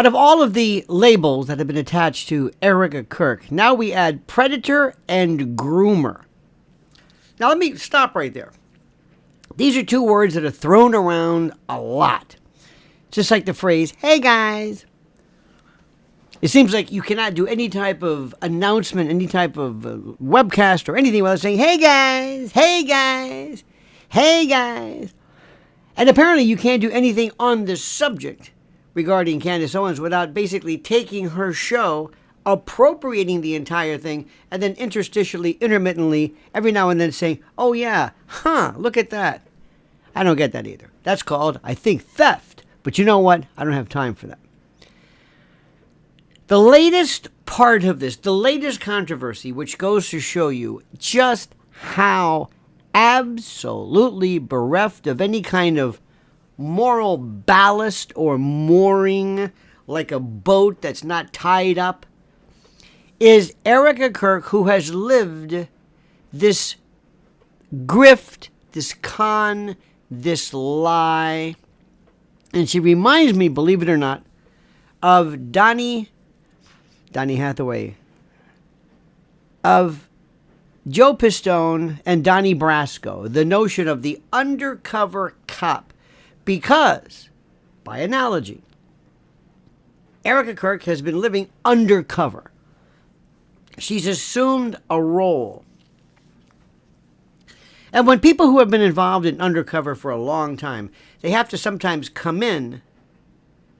Out of all of the labels that have been attached to Erika Kirk, now we add predator and groomer. Now let me stop right there. These are two words that are thrown around a lot. Just like the phrase, hey guys. It seems like you cannot do any type of announcement, any type of webcast or anything without saying, hey guys, hey guys, hey guys. And apparently you can't do anything on this subject regarding Candace Owens without basically taking her show, appropriating the entire thing, and then intermittently, every now and then saying, oh yeah, look at that. I don't get that either. That's called, I think, theft. But you know what? I don't have time for that. The latest part of this, the latest controversy, which goes to show you just how absolutely bereft of any kind of moral ballast or mooring, like a boat that's not tied up, is Erika Kirk, who has lived this grift, this con, this lie. And she reminds me, believe it or not, of Donnie Hathaway, of Joe Pistone and Donnie Brasco, the notion of the undercover cop. Because, by analogy, Erika Kirk has been living undercover. She's assumed a role. And when people who have been involved in undercover for a long time, they have to sometimes come in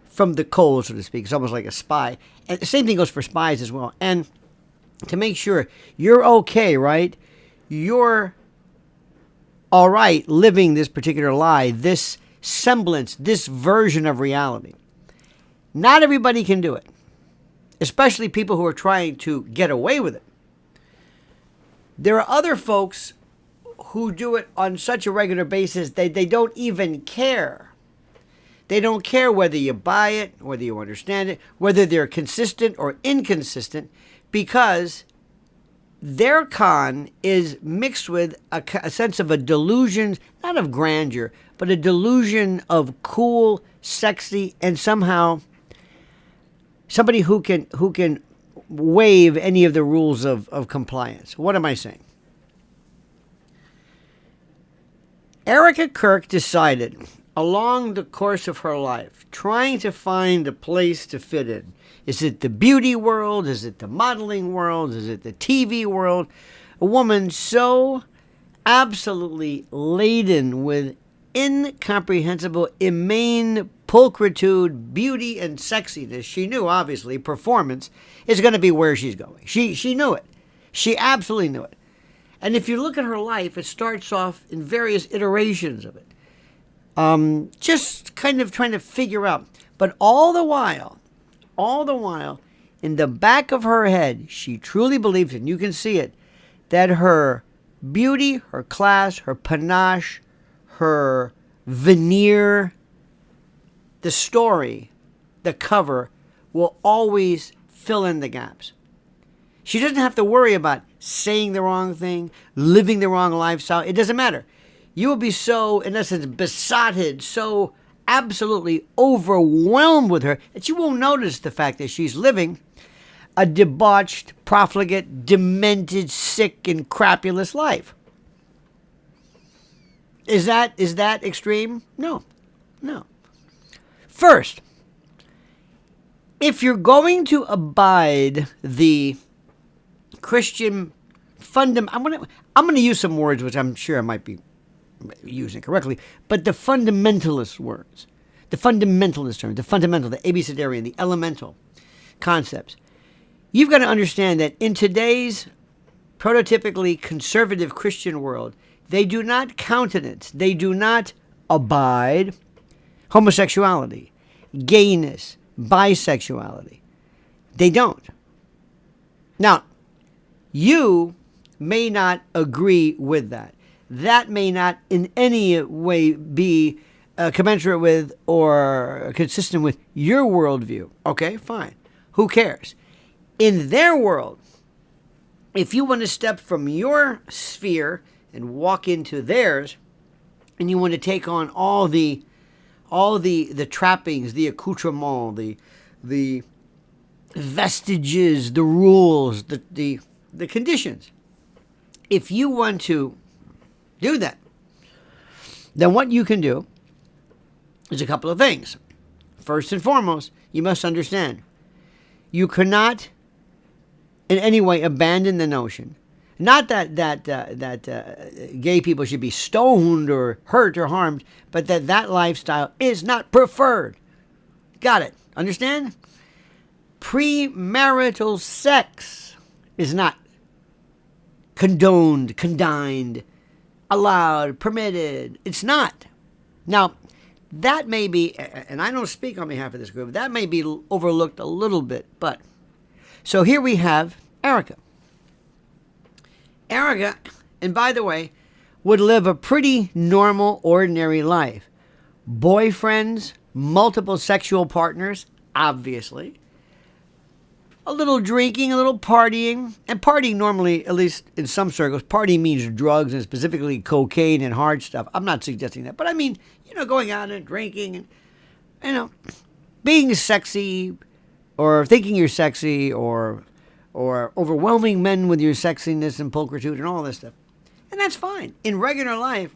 from the cold, so to speak. It's almost like a spy. And the same thing goes for spies as well. And to make sure you're okay, right? You're all right living this particular lie, this semblance, this version of reality. Not everybody can do it, especially people who are trying to get away with it. There are other folks who do it on such a regular basis that they don't even care. They don't care whether you buy it, whether you understand it, whether they're consistent or inconsistent, because their con is mixed with a sense of a delusion, not of grandeur, but a delusion of cool, sexy, and somehow somebody who can waive any of the rules of compliance. What am I saying? Erika Kirk decided, along the course of her life, trying to find a place to fit in. Is it the beauty world? Is it the modeling world? Is it the TV world? A woman so absolutely laden with incomprehensible, immane pulchritude, beauty, and sexiness. She knew, obviously, performance is going to be where she's going. She knew it. She absolutely knew it. And if you look at her life, it starts off in various iterations of it. Just kind of trying to figure out. But all the while, in the back of her head, she truly believes, and you can see it, that her beauty, her class, her panache, her veneer, the story, the cover, will always fill in the gaps. She doesn't have to worry about saying the wrong thing, living the wrong lifestyle. It doesn't matter. You will be so, in essence, besotted, so absolutely overwhelmed with her that you won't notice the fact that she's living a debauched, profligate, demented, sick, and crapulous life. Is that extreme? No. First, if you're going to abide the Christian I'm going to use some words which I'm sure I might be using correctly, but the fundamentalist words, the fundamentalist terms, the fundamental, the abecedarian, the elemental concepts. You've got to understand that in today's prototypically conservative Christian world, they do not countenance, they do not abide homosexuality, gayness, bisexuality. They don't. Now, you may not agree with that. That may not in any way be commensurate with or consistent with your worldview. Okay, fine. Who cares? In their world, if you want to step from your sphere and walk into theirs, and you want to take on all the trappings, the accoutrement, the vestiges, the rules, the conditions. If you want to do that, then what you can do is a couple of things. First and foremost, you must understand you cannot in any way abandon the notion. Not that gay people should be stoned or hurt or harmed, but that lifestyle is not preferred. Got it? Understand? Premarital sex is not condoned, allowed, permitted. It's not. Now, that may be, and I don't speak on behalf of this group, that may be overlooked a little bit, but. So here we have Erika. Erika, and by the way, would live a pretty normal, ordinary life. Boyfriends, multiple sexual partners, obviously. A little drinking, a little partying. And partying normally, at least in some circles, partying means drugs and specifically cocaine and hard stuff. I'm not suggesting that. But I mean, going out and drinking and, being sexy or thinking you're sexy or overwhelming men with your sexiness and pulchritude and all this stuff. And that's fine in regular life.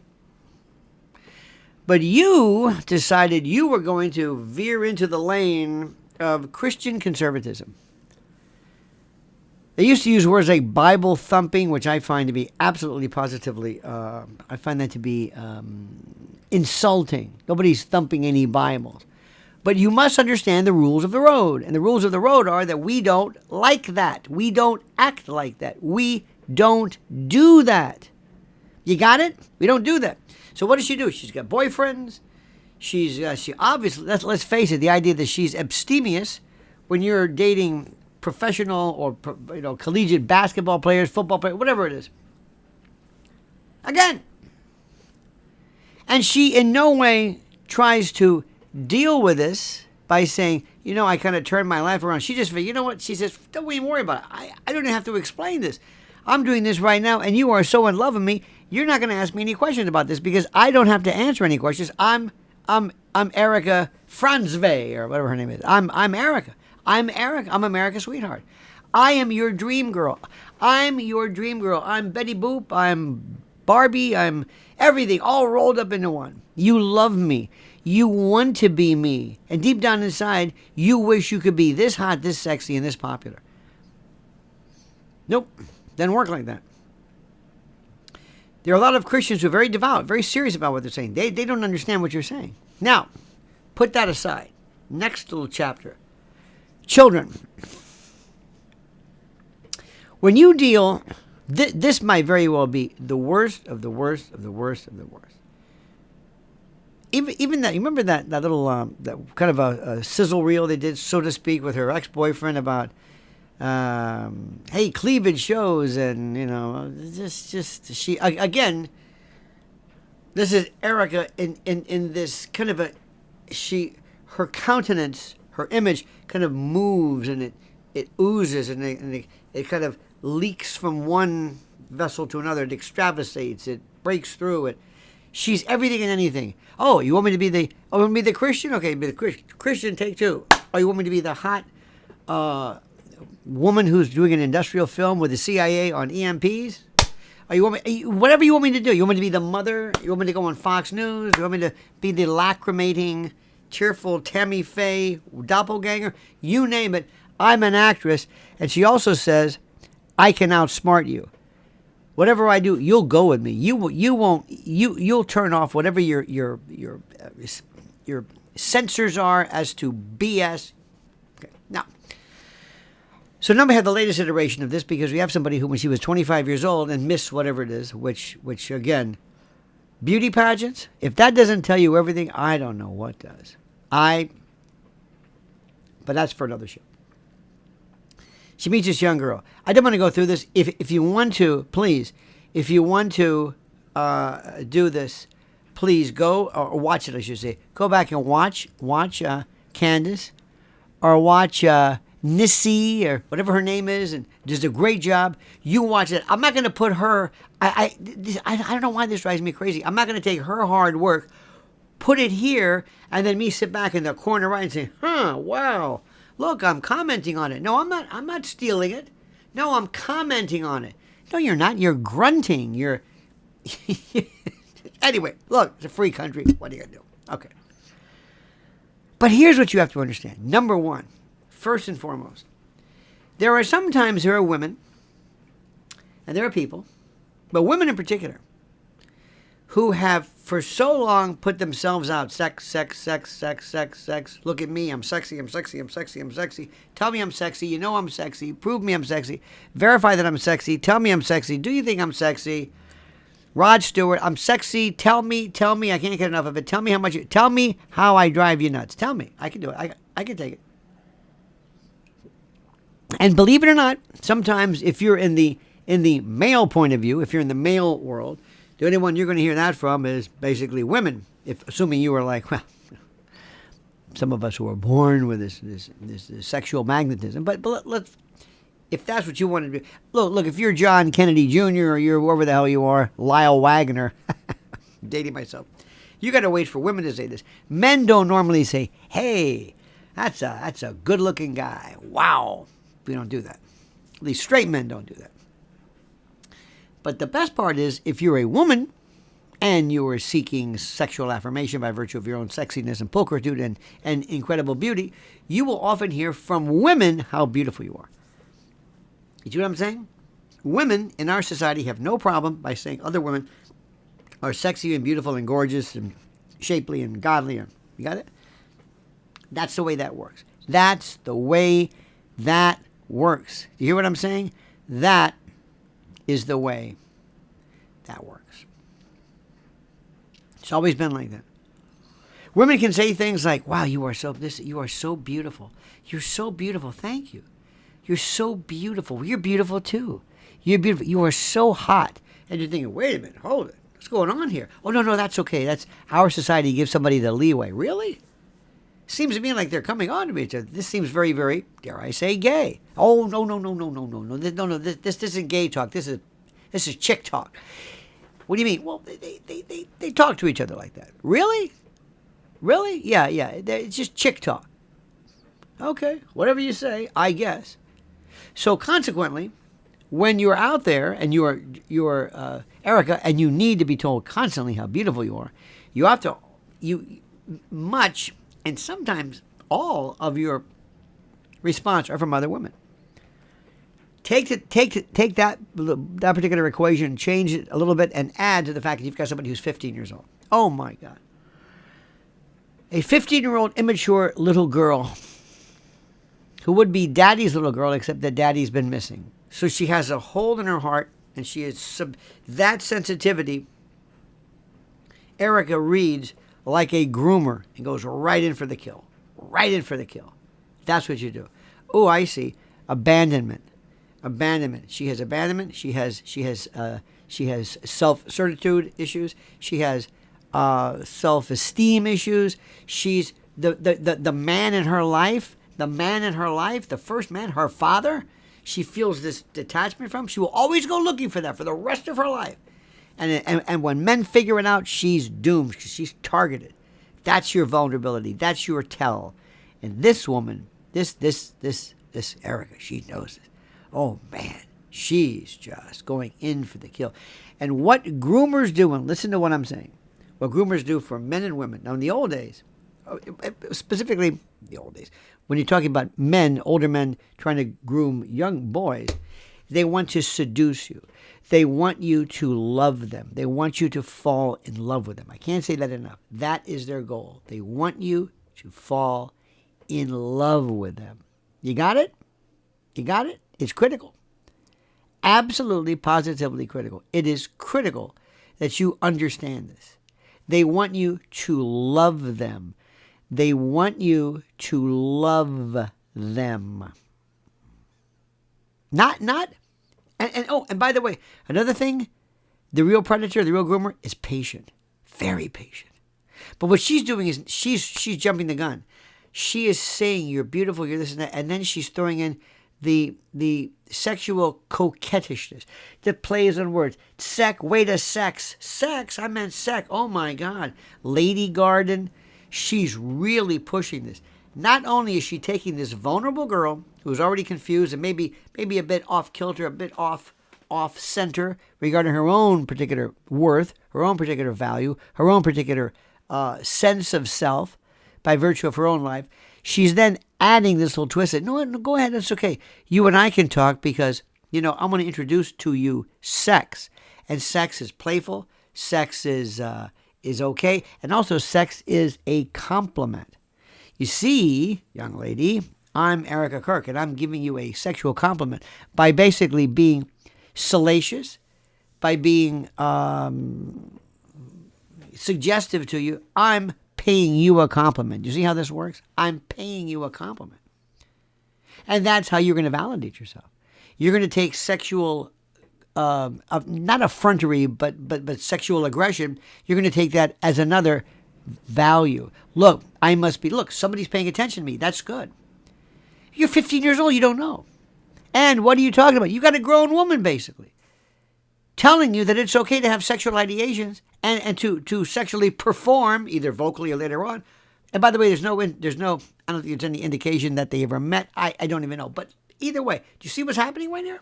But you decided you were going to veer into the lane of Christian conservatism. They used to use words like Bible thumping, which I find to be absolutely positively, I find that to be insulting. Nobody's thumping any Bibles. But you must understand the rules of the road. And the rules of the road are that we don't like that. We don't act like that. We don't do that. You got it? We don't do that. So what does she do? She's got boyfriends. She obviously, let's face it, the idea that she's abstemious when you're dating professional or collegiate basketball players, football players, whatever it is. Again. And she in no way tries to deal with this by saying, I kind of turned my life around. She just, you know what? She says, don't even worry about it. I don't even have to explain this. I'm doing this right now, and you are so in love with me. You're not going to ask me any questions about this because I don't have to answer any questions. I'm Erika Franzve, or whatever her name is. I'm Erika. I'm Erika. I'm America's sweetheart. I am your dream girl. I'm your dream girl. I'm Betty Boop. I'm Barbie. I'm everything all rolled up into one. You love me. You want to be me. And deep down inside, you wish you could be this hot, this sexy, and this popular. Nope. Doesn't work like that. There are a lot of Christians who are very devout, very serious about what they're saying. They don't understand what you're saying. Now, put that aside. Next little chapter. Children. When you deal, this might very well be the worst of the worst of the worst of the worst. Even that, you remember that little, that kind of a sizzle reel they did, so to speak, with her ex-boyfriend about, hey, cleavage shows, and, just she, again, this is Erika in this kind of her countenance, her image kind of moves, and it oozes, and it kind of leaks from one vessel to another. It extravasates, it breaks through it. She's everything and anything. Oh, you want me to be the Christian? Okay, be the Christian, take two. Oh, you want me to be the hot woman who's doing an industrial film with the CIA on EMPs? Oh, you want me, whatever you want me to do. You want me to be the mother? You want me to go on Fox News? You want me to be the lacrimating, tearful Tammy Faye doppelganger? You name it. I'm an actress. And she also says, I can outsmart you. Whatever I do, you'll go with me. You'll turn off whatever your censors are as to BS. Okay. Now, so now we have the latest iteration of this because we have somebody who, when she was 25 years old and missed whatever it is, which again, beauty pageants. If that doesn't tell you everything, I don't know what does. But that's for another show. She meets this young girl. I don't want to go through this. If you want to, please, if you want to do this, please go, or watch it, I should say. Go back and watch Candace, or watch Nissy, or whatever her name is, and does a great job. You watch it. I'm not going to put her, I don't know why this drives me crazy. I'm not going to take her hard work, put it here, and then me sit back in the corner right and say, wow, Look, I'm commenting on it. No, I'm not. I'm not stealing it. No, I'm commenting on it. No, you're not. You're grunting. You're anyway. Look, it's a free country. What are you gonna do? Okay. But here's what you have to understand. Number one, first and foremost, there are women, and there are people, but women in particular, who have for so long put themselves out. Sex, sex, sex, sex, sex, sex. Look at me. I'm sexy. I'm sexy. I'm sexy. I'm sexy. Tell me I'm sexy. You know I'm sexy. Prove me I'm sexy. Verify that I'm sexy. Tell me I'm sexy. Do you think I'm sexy? Rod Stewart, I'm sexy. Tell me. I can't get enough of it. Tell me tell me how I drive you nuts. Tell me. I can do it. I can take it. And believe it or not, sometimes if you're in the male point of view, if you're in the male world, the only one you're going to hear that from is basically women. Assuming you were like, well, some of us who are born with this sexual magnetism. But let's, if that's what you want to do, look, if you're John Kennedy Jr. or you're whoever the hell you are, Lyle Wagner, dating myself, you got to wait for women to say this. Men don't normally say, "Hey, that's a good-looking guy. Wow." We don't do that. At least straight men don't do that. But the best part is, if you're a woman and you are seeking sexual affirmation by virtue of your own sexiness and pulchritude and incredible beauty, you will often hear from women how beautiful you are. You see what I'm saying? Women in our society have no problem by saying other women are sexy and beautiful and gorgeous and shapely and godly. You got it? That's the way that works. That's the way that works. You hear what I'm saying? That is the way that works. It's always been like that. Women can say things like, "Wow, you are so beautiful. You're so beautiful. Thank you. You're so beautiful. You're beautiful too. You're beautiful. You are so hot." And you're thinking, "Wait a minute, hold it. What's going on here?" "Oh, no, that's okay. That's our society gives somebody the leeway." Really? Seems to me like they're coming on to each other. This seems very, very, dare I say, gay. Oh, no. This isn't gay talk. This is chick talk. What do you mean? Well, they talk to each other like that. Really? Really? Yeah. It's just chick talk. Okay, whatever you say, I guess. So consequently, when you're out there and you're Erica, and you need to be told constantly how beautiful you are, you have to much. And sometimes all of your response are from other women. Take that particular equation, change it a little bit, and add to the fact that you've got somebody who's 15 years old. Oh my God. A 15-year-old immature little girl who would be daddy's little girl, except that daddy's been missing. So she has a hole in her heart, and she is that sensitivity. Erica reads like a groomer and goes right in for the kill. Right in for the kill. That's what you do. Oh, I see. Abandonment. She has abandonment. She has self-certitude issues. She has self-esteem issues. She's the man in her life. The first man, her father. She feels this detachment from. She will always go looking for that for the rest of her life. And when men figure it out, she's doomed because she's targeted. That's your vulnerability. That's your tell. And this woman, this Erica, she knows it. Oh man, she's just going in for the kill. And what groomers do, and listen to what I'm saying, what groomers do for men and women. Now in the old days, specifically the old days, when you're talking about men, older men trying to groom young boys, they want to seduce you. They want you to love them. They want you to fall in love with them. I can't say that enough. That is their goal. They want you to fall in love with them. You got it? You got it? It's critical. Absolutely, positively critical. It is critical that you understand this. They want you to love them. They want you to love them. And by the way, another thing, the real predator, the real groomer is patient. Very patient. But what she's doing is she's jumping the gun. She is saying you're beautiful, you're this and that, and then she's throwing in the sexual coquettishness that plays on words. Sex. I meant sex. Oh my God. Lady Garden. She's really pushing this. not only is she taking this vulnerable girl who's already confused and maybe a bit off kilter, a bit off center regarding her own particular worth, her own particular value, her own particular sense of self by virtue of her own life, she's then adding this little twist that, no, go ahead, that's okay. You and I can talk because, I'm going to introduce to you sex. And sex is playful. Sex is okay. And also sex is a compliment. You see, young lady, I'm Erica Kirk, and I'm giving you a sexual compliment by basically being salacious, by being suggestive to you. I'm paying you a compliment. You see how this works? I'm paying you a compliment. And that's how you're going to validate yourself. You're going to take sexual, not effrontery, but sexual aggression. You're going to take that as another value. Look, somebody's paying attention to me. That's good. You're 15 years old. You don't know. And what are you talking about? You got a grown woman, basically, telling you that it's okay to have sexual ideations and to sexually perform, either vocally or later on. And by the way, there's no, I don't think there's any indication that they ever met. I don't even know. But either way, do you see what's happening right here?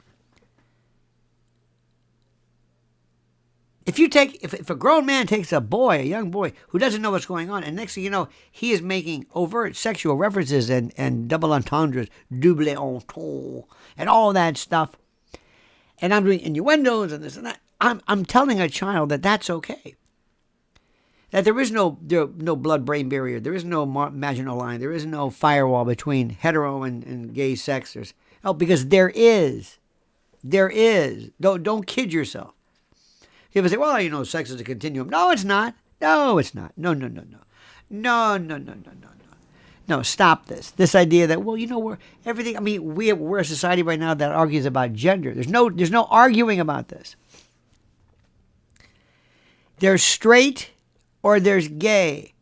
If a grown man takes a young boy who doesn't know what's going on, and next thing you know, he is making overt sexual references and double entendres, double entendre, and all that stuff, and I'm doing innuendos and this and that, I'm telling a child that that's okay. That there is no blood-brain barrier, there is no marginal line, there is no firewall between hetero and gay sex. Because there is. Don't kid yourself. People say, well, sex is a continuum. No, it's not. No, it's not. No. No, stop this. This idea that, we're everything. I mean, we're a society right now that argues about gender. There's no arguing about this. There's straight or there's gay.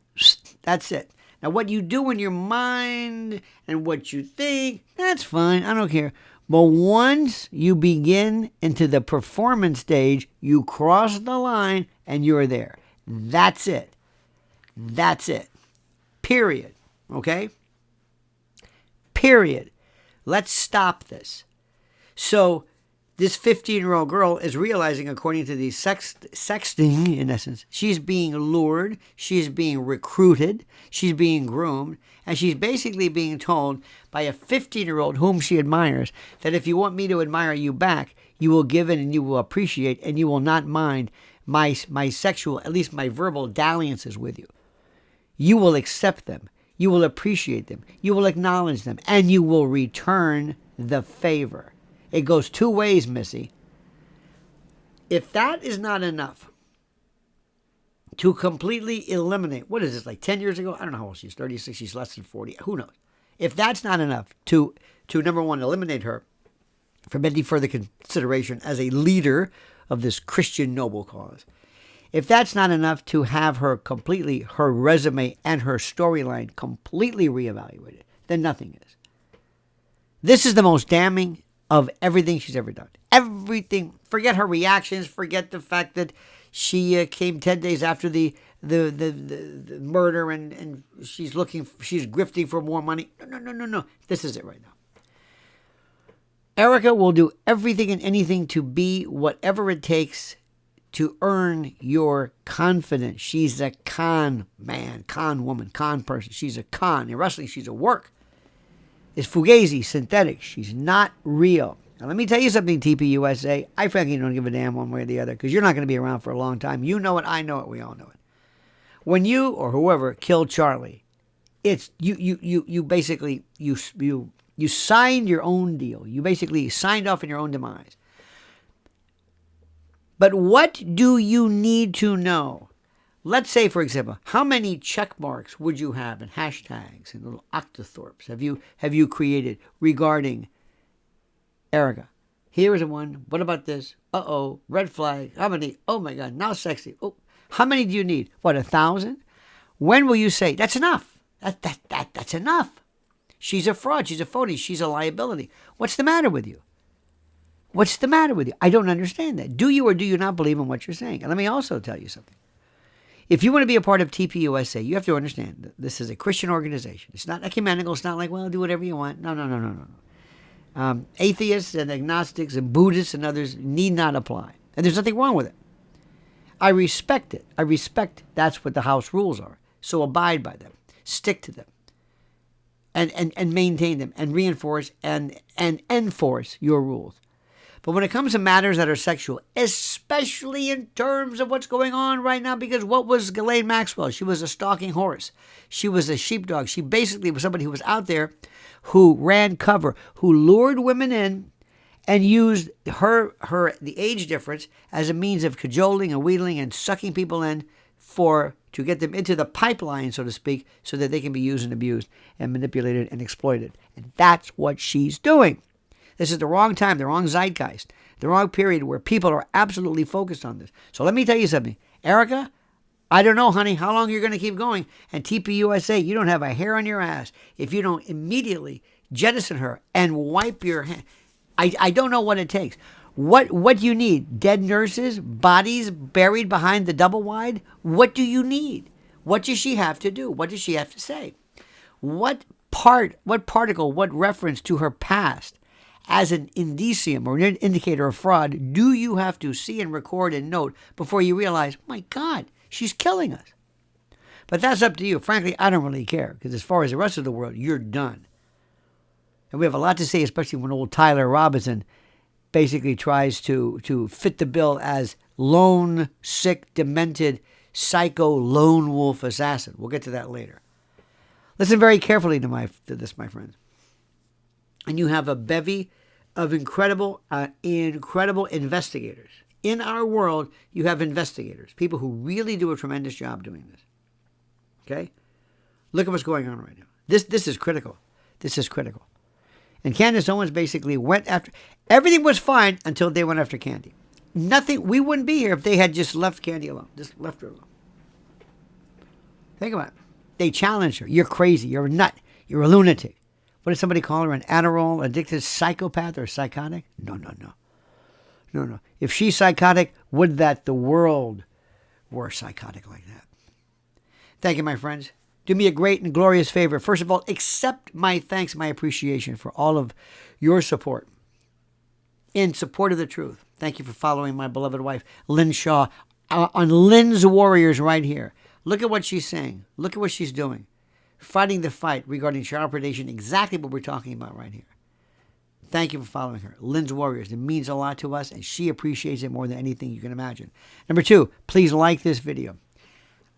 That's it. Now, what you do in your mind and what you think, that's fine. I don't care. But once you begin into the performance stage, you cross the line and you're there. That's it. Period. Okay? Period. Let's stop this. So this 15-year-old girl is realizing, according to the sexting, in essence, she's being lured, she's being recruited, she's being groomed, and she's basically being told by a 15-year-old whom she admires that if you want me to admire you back, you will give in and you will appreciate and you will not mind my sexual, at least my verbal dalliances with you. You will accept them. You will appreciate them. You will acknowledge them. And you will return the favor. It goes two ways, Missy. If that is not enough to completely eliminate, what is this, like 10 years ago? I don't know how old she is, 36, she's less than 40. Who knows? If that's not enough to number one, eliminate her from any further consideration as a leader of this Christian noble cause, if that's not enough to have her resume and her storyline completely reevaluated, then nothing is. This is the most damning of everything she's ever done. Everything. Forget her reactions. Forget the fact that she came 10 days after the murder and she's grifting for more money. No. This is it right now. Erica will do everything and anything to be whatever it takes to earn your confidence. She's a con man, con woman, con person. She's a con. In wrestling, she's a work. It's fugazi, synthetic. She's not real. Now, let me tell you something, TPUSA. I frankly don't give a damn one way or the other because you're not going to be around for a long time. You know it. I know it. We all know it. When you or whoever killed Charlie, it's you basically you signed your own deal. You basically signed off on your own demise. But what do you need to know? Let's say, for example, how many check marks would you have and hashtags and little octothorpes have you created regarding Erica? Here is one. What about this? Uh-oh. Red flag. How many? Oh, my God. Now sexy. Oh, how many do you need? What, 1,000? When will you say, that's enough? That's enough. She's a fraud. She's a phony. She's a liability. What's the matter with you? What's the matter with you? I don't understand that. Do you or do you not believe in what you're saying? And let me also tell you something. If you want to be a part of TPUSA, you have to understand that this is a Christian organization. It's not ecumenical. It's not like, well, do whatever you want. No, no, no, no, no. Atheists and agnostics and Buddhists and others need not apply. And there's nothing wrong with it. I respect it. I respect that's what the house rules are. So abide by them. Stick to them. And maintain them and reinforce and enforce your rules. But when it comes to matters that are sexual, especially in terms of what's going on right now, because what was Ghislaine Maxwell? She was a stalking horse. She was a sheepdog. She basically was somebody who was out there who ran cover, who lured women in and used the age difference as a means of cajoling and wheedling and sucking people in to get them into the pipeline, so to speak, so that they can be used and abused and manipulated and exploited. And that's what she's doing. This is the wrong time, the wrong zeitgeist, the wrong period where people are absolutely focused on this. So let me tell you something. Erica, I don't know, honey, how long you're going to keep going. And TPUSA, you don't have a hair on your ass if you don't immediately jettison her and wipe your hand. I don't know what it takes. What do you need? Dead nurses? Bodies buried behind the double wide? What do you need? What does she have to do? What does she have to say? What particle, what reference to her past as an indicium or an indicator of fraud do you have to see and record and note before you realize, my God, she's killing us? But that's up to you. Frankly, I don't really care, because as far as the rest of the world, you're done. And we have a lot to say, especially when old Tyler Robinson basically tries to fit the bill as lone, sick, demented, psycho, lone wolf assassin. We'll get to that later. Listen very carefully to this, my friends. And you have a bevy of incredible investigators. In our world, you have investigators, people who really do a tremendous job doing this. Okay? Look at what's going on right now. This is critical. This is critical. And Candace Owens basically went after... Everything was fine until they went after Candy. Nothing... We wouldn't be here if they had just left Candy alone. Just left her alone. Think about it. They challenged her. You're crazy. You're a nut. You're a lunatic. What did somebody call her? An Adderall addicted psychopath or psychotic? No. If she's psychotic, would that the world were psychotic like that? Thank you, my friends. Do me a great and glorious favor. First of all, accept my thanks, my appreciation for all of your support in support of the truth. Thank you for following my beloved wife, Lynn Shaw, on Lynn's Warriors right here. Look at what she's saying. Look at what she's doing. Fighting the fight regarding child predation, exactly what we're talking about right here. Thank you for following her. Lynn's Warriors. It means a lot to us, and she appreciates it more than anything you can imagine. Number 2, please like this video.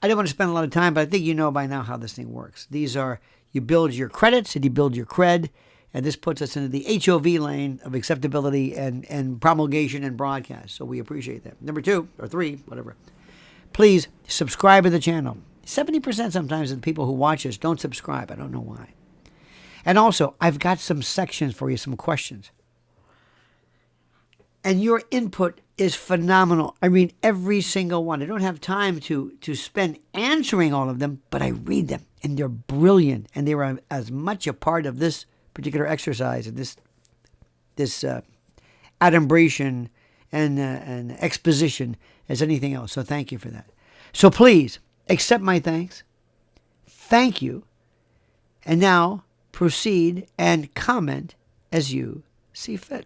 I don't want to spend a lot of time, but I think you know by now how this thing works. These are, you build your credits and you build your cred, and this puts us into the HOV lane of acceptability and promulgation and broadcast. So we appreciate that. Number 2, or 3, whatever. Please subscribe to the channel. 70% sometimes of the people who watch us don't subscribe. I don't know why. And also, I've got some sections for you, some questions. And your input is phenomenal. I read every single one. I don't have time to spend answering all of them, but I read them, and they're brilliant. And they were as much a part of this particular exercise and this adumbration and exposition as anything else. So thank you for that. So please, accept my thanks. Thank you. And now proceed and comment as you see fit.